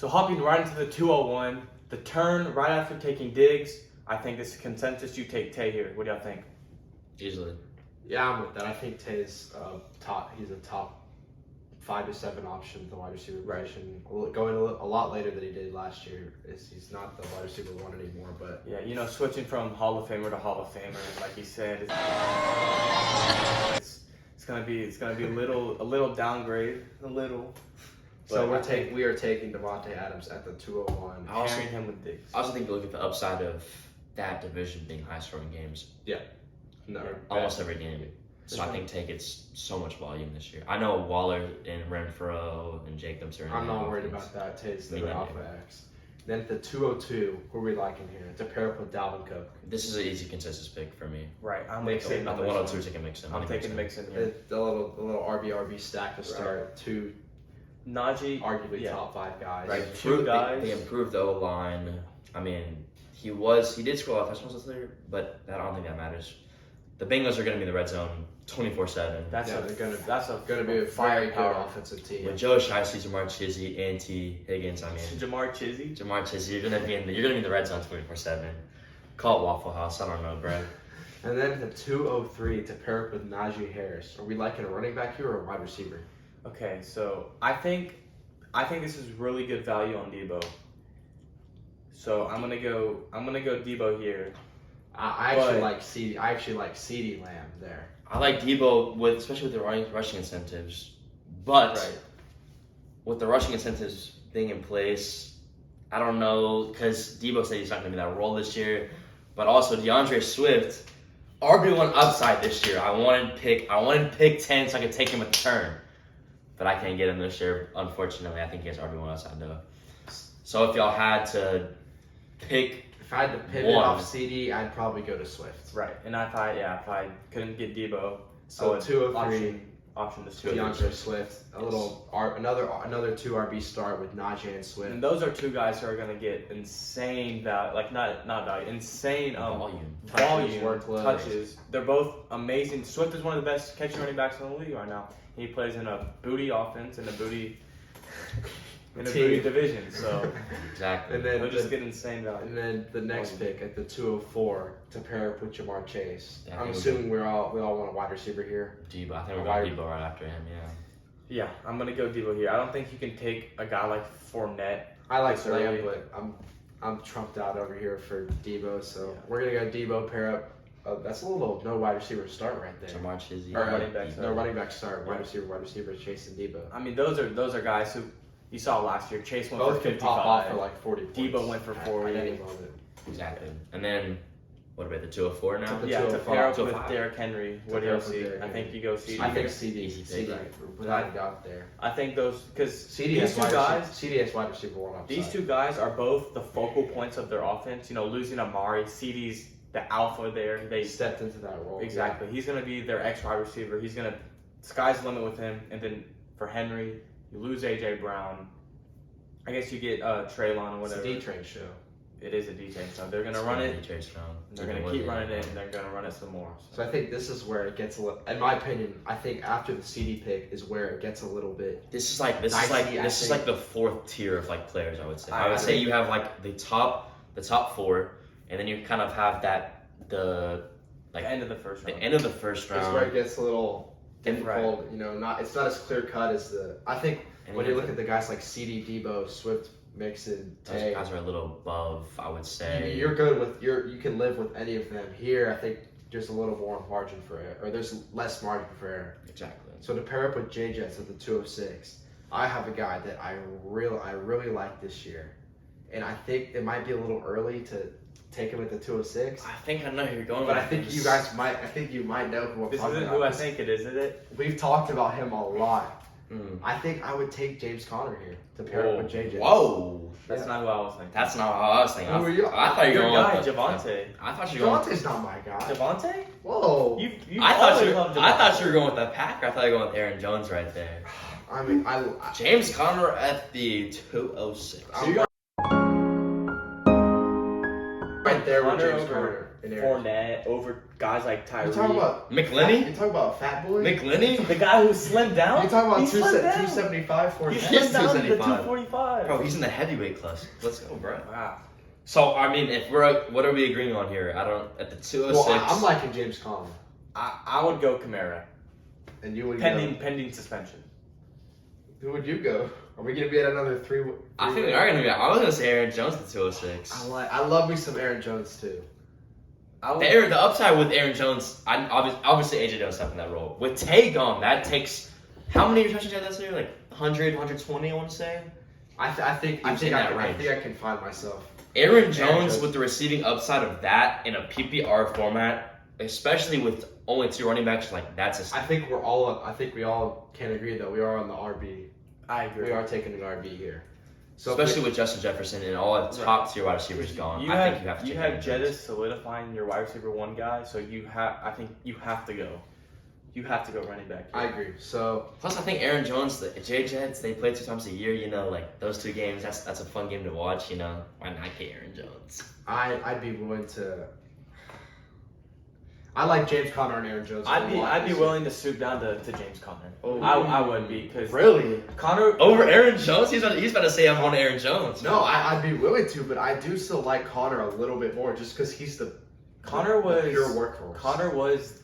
So hopping right into the 201, the turn right after taking Diggs, I think this is consensus. You take Tay here. What do y'all think? Easily. Yeah, I'm with that. I think Tay's top. He's a top 5 to 7 option at the wide receiver position. Going a lot later than he did last year. He's not the wide receiver 1 anymore. But Yeah, switching from Hall of Famer to Hall of Famer, like he said, it's gonna be a little downgrade, a little. So we are taking Devontae Adams at the 201. Pairing him with Diggs. I also think you look at the upside of that division being high-scoring games. No, Almost every game. So I think Tay gets so much volume this year. I know Waller and Renfro and Jacobs are in I'm the not worried offense. about that. Tay's Me the neither. Alpha X. Then at the 202, who are we liking here? To pair up with Dalvin Cook. This is an easy consensus pick for me. Right, I'm Mixon. mixing. At the 102, taking Mixon. I'm taking Mixon here. The little RB stack to start. Two Najee, arguably top 5 guys. Right, Two guys. They improved the O-line. I mean, he did score a lot of touchdowns this year, but I don't think that matters. The Bengals are going to be in the red zone 24/7. That's Yeah, a Going to be a very good firepower. offensive team. With Joe Shiesty, Jamar Chizzy, and T. Higgins, I mean, Jamar Chizzy. Jamar Chizzy, you're gonna be in the red zone 24/7. Call it Waffle House. I don't know, bro. And then the 203 to pair up with Najee Harris. Are we liking a running back here or a wide receiver? Okay, so I think this is really good value on Debo. So I'm gonna go Debo here. I actually like CD. I actually like CD Lamb there. I like Debo especially with the rushing incentives, but with the rushing incentives being in place, I don't know because Debo said he's not going to be that role this year, but also DeAndre Swift, RB1 upside this year. I wanted to pick 10 so I could take him a turn, but I can't get him this year. Unfortunately, I think he has RB1 upside though. So if y'all had to pick. If I had to pivot One. off CD, I'd probably go to Swift. Right, and if I couldn't get Debo, So I would 203, option to Swift. DeAndre Swift, another 2 RB start with Najee and Swift. And those are two guys who are gonna get insane value, like not value, insane Volume. volume Workload. touches. They're both amazing. Swift is one of the best catching running backs in the league right now. He plays in a booty offense and a booty division. So Exactly. And then they'll just get insane value. And then the next pick at the 204 to pair up with Jamar Chase. Yeah, I I'm think assuming we all want a wide receiver here. Debo. I think we're going Debo right after him. Yeah. Yeah, I'm gonna go Debo here. I don't think you can take a guy like Fournette. I like This early. Lamb, but I'm trumped out over here for Debo, so Yeah. we're gonna go Debo pair up. That's a little no wide receiver start right there. Jamar Chizzy. Or, running back Debo. start. No running back start. Wide receiver, Chase and Debo. I mean, those are guys who you saw last year. Chase went Both for can 55. pop off for like 40 points. Debo went for 40. At any moment. Exactly. And then, what about the 204 now? The Yeah, to 205. pair up with 205. Derrick Henry. What To do pair you up with see? Derrick I think Henry. you go CD. I think here. CD. Easy CD. pick. Without a doubt there. I think those because CD these two guys. CD has wide receiver 1 upside. These two guys are both the focal points of their offense. Losing Amari, CD's the alpha there. They stepped into that role. exactly. He's gonna be their X wide receiver. Sky's the limit with him. And then for Henry, you lose AJ Brown. I guess you get Traylon or It's a whatever. D-Train show. It is a DJ, so they're gonna run it. They're gonna keep running it, and they're gonna run it some more. So I think this is where it gets a little. In my opinion, I think after the CD pick is where it gets a little bit. This is like the 4th tier of like players. I would say. I would say you have like the top 4, and then you kind of have the End of the first round. end of the first It's where round. it gets a little difficult. It's not as clear cut as the. I think And when you you have look at the guys like CD, Debo, Swift, Mixon, Those Tay, guys are a little above, I would say. you're good with you can live with any of them. Here, I think there's a little more margin for error, or there's less margin for error. Exactly. So to pair up with J Jets at the 206, I have a guy that I really like this year, and I think it might be a little early to take him at the 206. I think I know who you're going But with. I think you guys might. I think you might know who I'm This talking isn't about. who I think it is it? We've talked about him a lot. Mm. I think I would take James Conner here to pair up with JJ. Whoa. That's not who I was thinking. That's not how I was thinking. Who are you? I thought you were Your going guy, with Javante. I thought you were going with Javonte's not my guy. Javante? Whoa. You I thought always loved Javante. you were going with the Packer. I thought you were going with Aaron Jones right there. I mean, I James Conner at the 206. I'm right there with Hunter James over Conner and Aaron. Fournette over guys like You Tyree. talking about McLinney? You talking about fat boy? McLinney? the guy who slimmed down? You talking about He slimmed down. 275 for He He slimmed is down to the 275. 245. Bro, he's in the heavyweight class. Let's go, bro. Wow. So I mean, if we're what are we agreeing on here? I don't at the 206. Well, I'm liking James Conner, I would go Kamara. and you would Pending suspension. Who would you go? Are we gonna be at another three? I think we are gonna be. I was gonna say Aaron Jones at the 206. I love me some Aaron Jones too. I would, The upside with Aaron Jones, obviously AJ Dillon's stepping that role. With Tay gone, that takes how many receptions did that year? Like 100, 120, I want to say. I think He was in that I range. think I can find myself. Aaron Jones Jones. with the receiving upside of that in a PPR format, especially with only 2 running backs, like that's a. I think we all can agree that we are on the RB. I agree. We are taking an RB here. So Especially with Justin Jefferson and all the top tier wide receivers gone, I think you have to. You take have Aaron Jones. Jettis solidifying your wide receiver 1 guy, so I think you have to go. You have to go running back. I agree. So Plus, I think Aaron Jones, the Jets, they play 2 times a year. You know, like those 2 games, that's a fun game to watch. You know, why not get Aaron Jones? I'd be willing to. I like James Conner and Aaron Jones. a lot I'd be this willing to stoop down to James Conner. Oh. I would be because year. Really? Connor Over Aaron Jones, he's about to say I'm on Aaron Jones. No, I'd be willing to, but I do still like Connor a little bit more, just because he's the Connor was pure workhorse. Connor was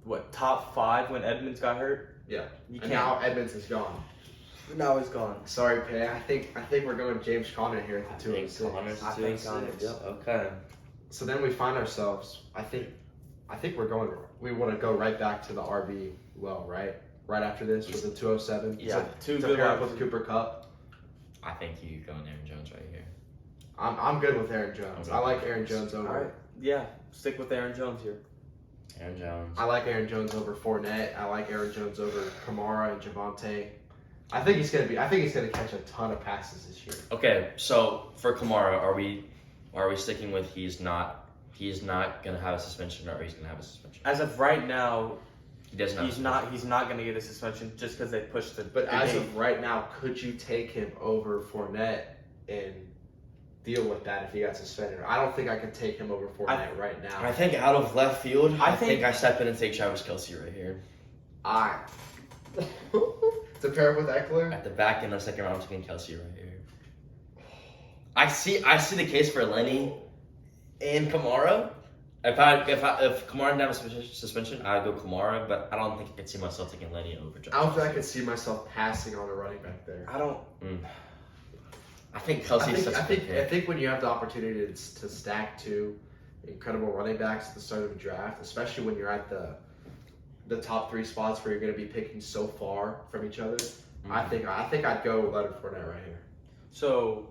what top 5 when Edmonds got hurt. Yeah. You And can't. now Edmonds is gone. Now he's gone. Sorry, Pay. I think we're going James Conner here I at the think 206. Connor's I the think 206. Connor's. Yep. Okay. So then we find ourselves. I think we're going. We want to go right back to the RB well, right? Right after this with the 207. Yeah, two to good pair up ones. with Cooper Cup. I think you go on Aaron Jones right here. I'm good with Aaron Jones. I like Aaron Jones over. All right. Yeah, stick with Aaron Jones here. Aaron Jones. I like Aaron Jones over Fournette. I like Aaron Jones over Kamara and Javante. I think he's gonna catch a ton of passes this year. Okay, so for Kamara, are we sticking with he's not gonna have a suspension or he's gonna have a suspension? As of right now, He doesn't have he's not going to get a suspension just because they pushed the. But the as date. of right now, could you take him over Fournette and deal with that if he got suspended? I don't think I could take him over Fournette right now. I think out of left field, I I think think- I step in and take Travis Kelce right here. To pair up with Eckler? At the back end of the second round, I'm taking Kelce right here. I see the case for Lenny and Kamara. If Kamara didn't have a suspension, I'd go Kamara, but I don't think I could see myself taking Lenny over Travis. I don't think I could see myself passing on a running back there. I don't. I think Kelsey's such a good I pick. think when you have the opportunity to stack 2 incredible running backs at the start of the draft, especially when you're at the top 3 spots where you're going to be picking so far from each other, I think I'd go Leonard Fournette right here. So,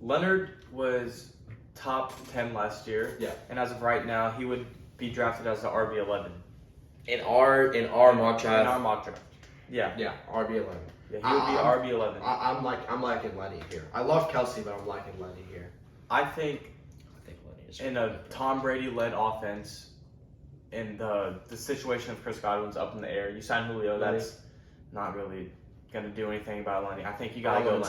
Leonard was top 10 last year. Yeah. And as of right now, he would be drafted as the RB11 In our mock in our draft, mock draft. Yeah. Yeah, RB11. Yeah, he would be RB11. I'm liking Lenny here. I love Kelsey, but I'm liking Lenny here. I think I think Lenny is in a Tom Brady-led offense, in the situation of Chris Godwin's up in the air, you sign Julio, Lenny. that's not really going to do anything about Lenny. I think you got to go Lenny.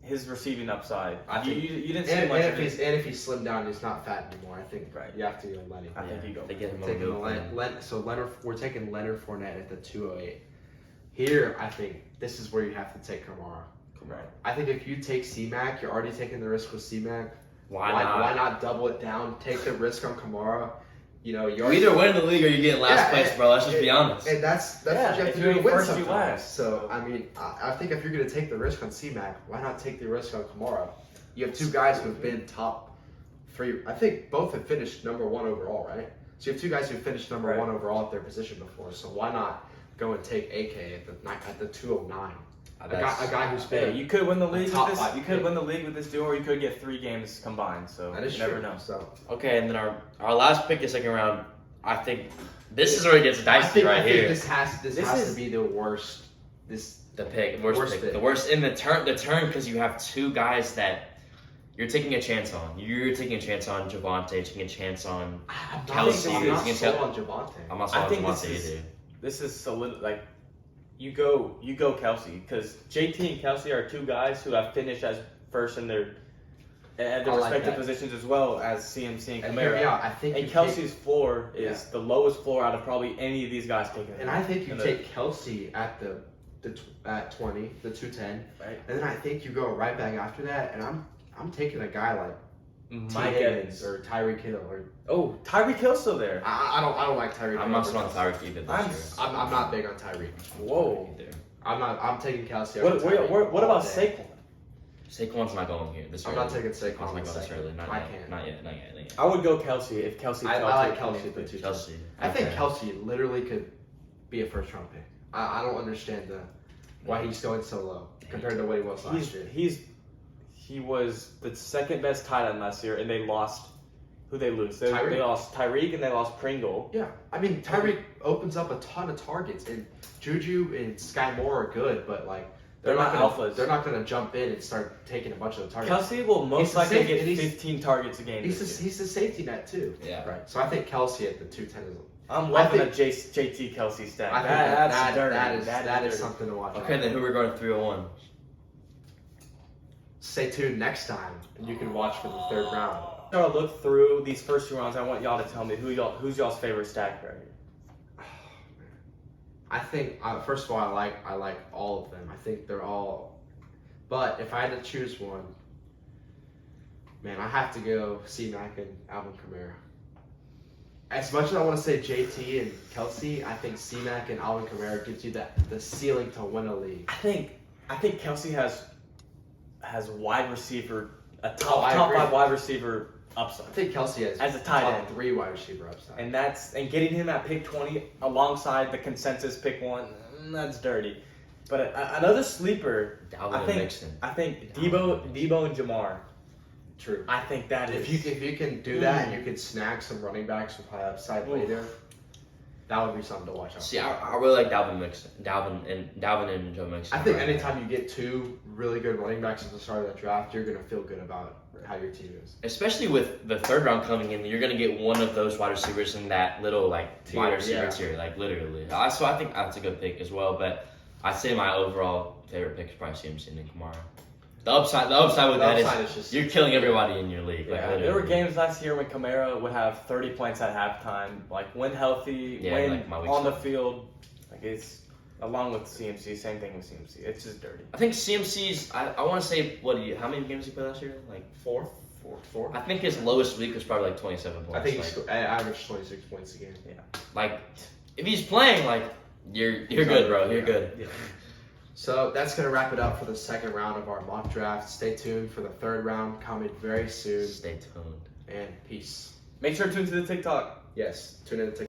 His receiving upside. I think- You didn't see And much if of it. he's slimmed down, he's not fat anymore. I think Right. you have to go Lenny. I think you go. They get him on Taking the so Leonard, we're taking Leonard Fournette at the 208. Here, I think this is where you have to take Kamara. Right. I think if you take C-Mac, you're already taking the risk with C-Mac. Why not? Why not double it down? Take the risk on Kamara. You know, you're You either win the league or you get last place, bro. Let's just be honest. And that's Yeah, what you have if to you're do to win first, you sometimes. last. So I mean, I think if you're going to take the risk on C-Mac, why not take the risk on Kamara? You have 2 guys who have been top 3. I think both have finished number 1 overall, right? So you have 2 guys who finished number Right. 1 overall at their position before. So why not go and take AK at the 209? A guy who's Hey, been you could win the league top with this. 5 You could pick. win the league with this duo, or you could get 3 games combined. So that is you never true. know. So Okay, and then our last pick is second round. I think this is where it gets dicey I right think here. this has This to is- be the worst. The worst Worst pick. pick. The worst in the turn because you have 2 guys that you're taking a chance on. You're taking a chance on Javante, taking a chance on. I'm Kelsey not is sold gonna on Javante. I'm not I sold on think Javante this is- either. This is solid. Like, you go Kelsey because JT and Kelsey are 2 guys who have finished as first in their at the I like respective that. positions as well as CMC and And hear me Kamara. out. I think And you Kelsey's floor is Yeah. the lowest floor out of probably any of these guys taking. and I think you in the- take Kelsey at at 20, the 210, Right. and then I think you go right back after that, and I'm taking a guy like Mike T. Evans. or Tyreek Hill or Oh, Tyreek Hill's still there. I don't like Tyreek. I'm Hill not over on Kelsey. Tyreek either this I'm year. I'm not big on Tyreek. Whoa. Either. I'm taking Kelsey. What, over Tyreek what all about day. Saquon? Saquon's not going here this I'm early. not taking It's Saquon not in going the this second. early. Not I yet. can't. Not yet. I would go Kelsey if Kelsey. I fell like to Kelsey 20. the 210. Chelsea. I think Okay. Kelsey literally could be a first round pick. I don't understand why he's going so low compared to what he was last year. He was the second best tight end last year, and they lost. Who they lose? They Tyreek. lost Tyreek and they lost Pringle. Yeah, I mean Tyreek opens up a ton of targets, and Juju and Sky Moore are good, but like They're not gonna, alphas. They're not going to jump in and start taking a bunch of the targets. Kelsey will He's most the likely safe- get and he's- 15 targets a game. He's this the, year. he's the safety net too. Yeah. Right. So I think Kelsey at the 210 is. I'm loving think- a JT Kelsey stat. I think That's dirty. that is dirty. something to watch. Okay, out then for. who we're going to 301? Stay tuned next time, and you can watch for the third round. After I look through these first 2 rounds, I want y'all to tell me who's y'all's favorite stack right here. I think first of all, I like all of them. I think they're all. But if I had to choose one, man, I have to go C-Mac and Alvin Kamara. As much as I want to say JT and Kelsey, I think C-Mac and Alvin Kamara gives you the ceiling to win a league. I think Kelsey has wide receiver a Oh, top I top agree. 5 wide receiver upside. I think Kelsey has As a tight top end. 3 wide receiver upside. And getting him at pick 20 alongside the consensus pick 1, that's dirty. But another sleeper, Dalvin I and think Mixon. I think Debo and Jamar. True. I think that is. If you can do that and you can snag some running backs with high upside Oof. later, that would be something to watch out. See, I really like Dalvin and Joe Mixon. I think anytime you get 2 really good running backs at the start of the draft, you're going to feel good about how your team is. Especially with the third round coming in, you're gonna get one of those wide receivers in that little Tier, wide receiver yeah. tier, like literally. So I think that's a good pick as well. But I'd say my overall favorite pick is probably CMC and Kamara. The upside with that upside is is just- you're killing everybody in your league. Like, Yeah, literally. There were games last year when Kamara would have 30 points at halftime, like when healthy, Yeah, when like my week on the seven. field. Like it's along with CMC, same thing with CMC. It's just dirty. I think CMC's. I want to say how many games he played last year? Like 4. I think his lowest week was probably like 27 points. I think like, he averaged 26 points a game. like if he's playing, like you're He's good, on- bro. You're yeah. good. So that's going to wrap it up for the second round of our mock draft. Stay tuned for the third round coming very soon. Stay tuned. And peace. Make sure to tune to the TikTok. Yes, tune in to